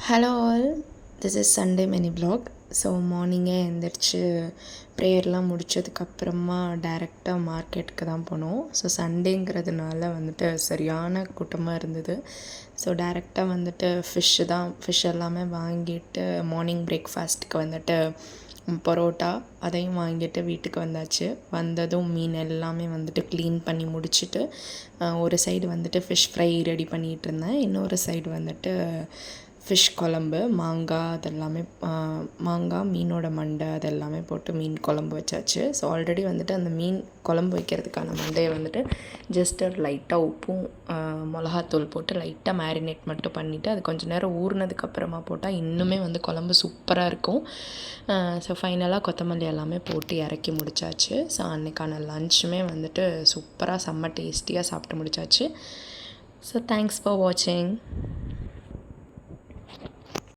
Hello all, this is Sunday mini vlog. So மார்னிங்கே எழுந்திரிச்சு ப்ரேயர்லாம் முடித்ததுக்கப்புறமா டைரெக்டாக மார்க்கெட்டுக்கு தான் போனோம். ஸோ சண்டேங்கிறதுனால வந்துட்டு சரியான கூட்டமாக இருந்தது. ஸோ டைரெக்டாக வந்துட்டு ஃபிஷ் எல்லாமே வாங்கிட்டு மார்னிங் பிரேக்ஃபாஸ்ட்டுக்கு வந்துட்டு பரோட்டா அதையும் வாங்கிட்டு வீட்டுக்கு வந்தாச்சு. வந்ததும் மீன் எல்லாமே வந்துட்டு க்ளீன் பண்ணி முடிச்சுட்டு ஒரு சைடு வந்துட்டு ஃபிஷ் ஃப்ரை ரெடி பண்ணிகிட்டு இருந்தேன். இன்னொரு சைடு வந்துட்டு ஃபிஷ் குழம்பு, மாங்காய், மீனோட மண்டை அதெல்லாமே போட்டு மீன் குழம்பு வச்சாச்சு. ஸோ ஆல்ரெடி வந்துட்டு அந்த மீன் குழம்பு வைக்கிறதுக்கான மண்டையை வந்துட்டு ஜஸ்ட் லைட்டாக உப்பும் மிளகாத்தூள் போட்டு லைட்டாக மேரினேட் மட்டும் பண்ணிவிட்டு அது கொஞ்சம் நேரம் ஊறினதுக்கப்புறமா போட்டால் இன்னுமே வந்து குழம்பு சூப்பராக இருக்கும். ஸோ ஃபைனலாக கொத்தமல்லி எல்லாமே போட்டு இறக்கி முடித்தாச்சு. ஸோ அன்றைக்கான லன்ச்சுமே வந்துட்டு சூப்பராக செம்ம டேஸ்டியாக சாப்பிட்டு முடித்தாச்சு. ஸோ தேங்க்ஸ் ஃபார் வாட்சிங்.